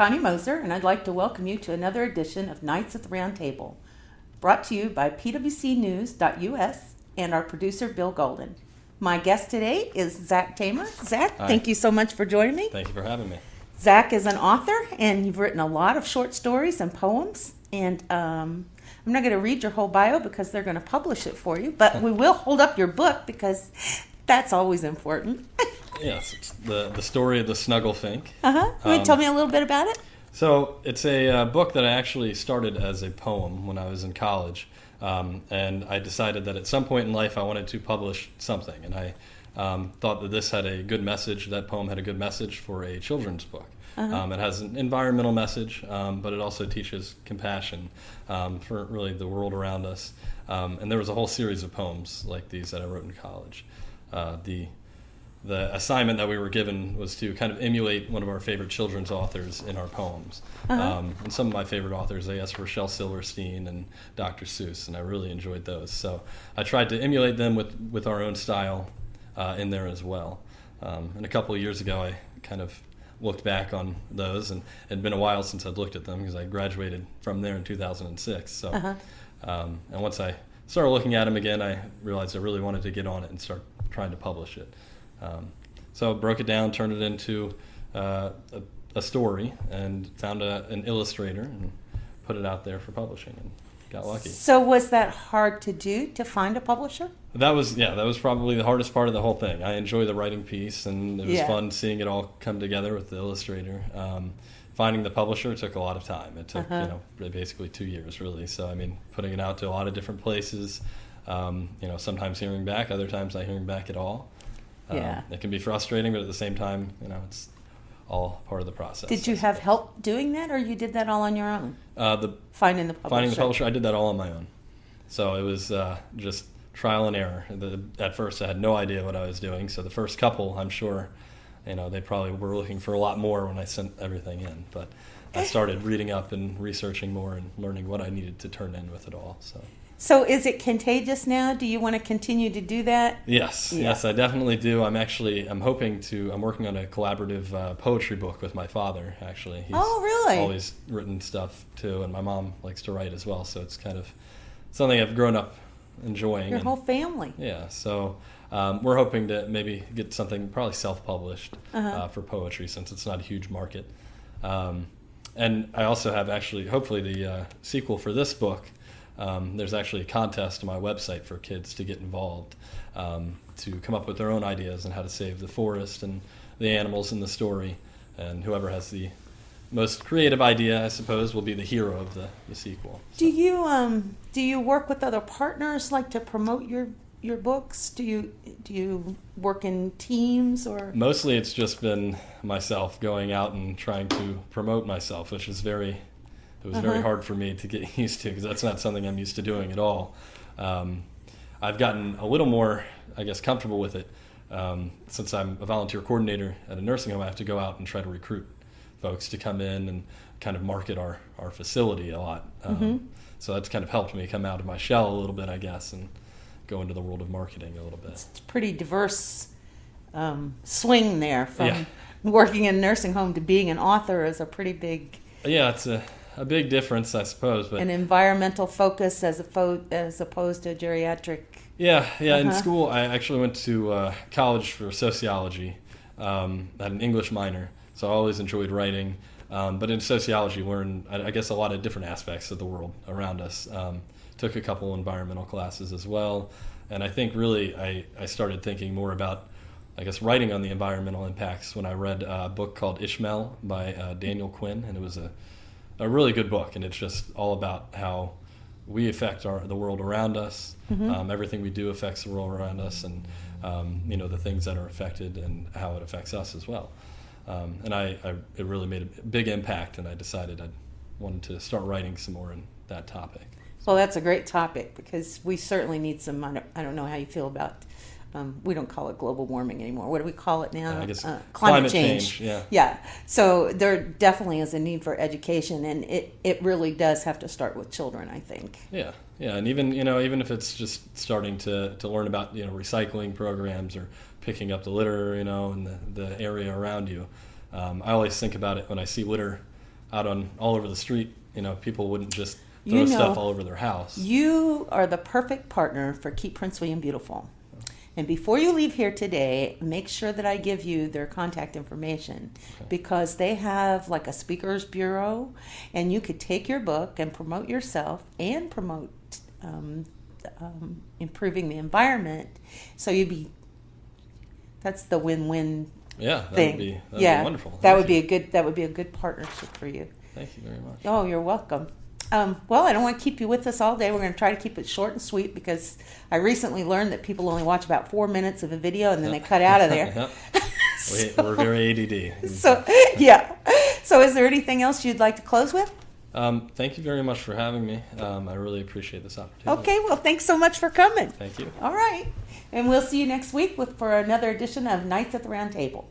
Connie Moser, and I'd like to welcome you to another edition of Nights at the Round Table, brought to you by pwcnews.us and our producer, Bill Golden. My guest today is Zach Tamer. Zach, Hi. Thank you so much for joining me. Thank you for having me. Zach is an author, and you've written a lot of short stories and poems, and I'm not going to read your whole bio because they're going to publish it for you, but we will hold up your book because that's always important. Yes, it's the story of the Snugglefink. Can you tell me a little bit about it? So it's a book that I actually started as a poem when I was in college, and I decided that at some point in life I wanted to publish something, and I thought that this had a good message. That poem had a good message for a children's book. It has an environmental message, but it also teaches compassion for really the world around us. And there was a whole series of poems like these that I wrote in college. The assignment that we were given was to kind of emulate one of our favorite children's authors in our poems. And some of my favorite authors, I guess, were Shel Silverstein and Dr. Seuss, and I really enjoyed those. So I tried to emulate them with our own style in there as well. And a couple of years ago, I kind of looked back on those, and it had been a while since I'd looked at them because I graduated from there in 2006. So, and once I started looking at them again, I realized I really wanted to get on it and start trying to publish it. So I broke it down, turned it into a story, and found an illustrator and put it out there for publishing, and got lucky. So was that hard to do, to find a publisher? That was probably the hardest part of the whole thing. I enjoy the writing piece, and it was fun seeing it all come together with the illustrator. Finding the publisher took a lot of time. It took basically 2 years, really. So I mean, putting it out to a lot of different places. Sometimes hearing back, other times not hearing back at all. It can be frustrating, but at the same time, it's all part of the process. Did you have help doing that, or you did that all on your own? Finding the publisher, I did that all on my own. So it was just trial and error. At first, I had no idea what I was doing. So the first couple, I'm sure, they probably were looking for a lot more when I sent everything in. But I started reading up and researching more and learning what I needed to turn in with it all. So is it contagious now? Do you want to continue to do that? Yes, I definitely do. I'm working on a collaborative poetry book with my father, actually. He's always written stuff too, and my mom likes to write as well, so it's kind of something I've grown up enjoying. Your whole family. Yeah, so we're hoping to maybe get something probably self-published for poetry, since it's not a huge market. And I also have hopefully the sequel for this book. There's actually a contest on my website for kids to get involved, to come up with their own ideas on how to save the forest and the animals in the story. And whoever has the most creative idea, I suppose, will be the hero of the sequel. So. Do you work with other partners, like to promote your books? Do you work in teams, or? Mostly it's just been myself going out and trying to promote myself, which is very hard for me to get used to, because that's not something I'm used to doing at all. I've gotten a little more, I guess, comfortable with it. Since I'm a volunteer coordinator at a nursing home, I have to go out and try to recruit folks to come in and kind of market our facility a lot. So that's kind of helped me come out of my shell a little bit, I guess, and go into the world of marketing a little bit. It's a pretty diverse swing there, from working in a nursing home to being an author is a pretty big... Yeah, it's a big difference, I suppose. But an environmental focus as opposed to geriatric. Yeah. In school, I actually went to college for sociology. I had an English minor, so I always enjoyed writing. But in sociology, learned, I guess, a lot of different aspects of the world around us. Took a couple environmental classes as well, and I think really I started thinking more about, I guess, writing on the environmental impacts when I read a book called Ishmael by Daniel Quinn, and it was a really good book, and it's just all about how we affect the world around us. Everything we do affects the world around us, and the things that are affected and how it affects us as well. And it really made a big impact, and I decided I wanted to start writing some more in that topic. Well, that's a great topic, because we certainly need some, I don't know how you feel about, we don't call it global warming anymore. What do we call it now? I guess climate change. Yeah. So there definitely is a need for education, and it really does have to start with children, I think. Yeah, and even if it's just starting to learn about recycling programs or picking up the litter in the area around you. I always think about it when I see litter out on all over the street, people wouldn't just throw stuff all over their house. You are the perfect partner for Keep Prince William Beautiful. And before you leave here today, make sure that I give you their contact information, because they have like a speakers bureau, and you could take your book and promote yourself and promote improving the environment. So that's the win-win. Yeah, thing. That'd be wonderful. That would be a good partnership for you. Thank you very much. Oh, you're welcome. Well, I don't want to keep you with us all day. We're going to try to keep it short and sweet, because I recently learned that people only watch about 4 minutes of a video and then they cut out of there. We're very ADD. So, yeah. So is there anything else you'd like to close with? Thank you very much for having me. I really appreciate this opportunity. Okay, well, thanks so much for coming. Thank you. All right. And we'll see you next week for another edition of Nights at the Round Table.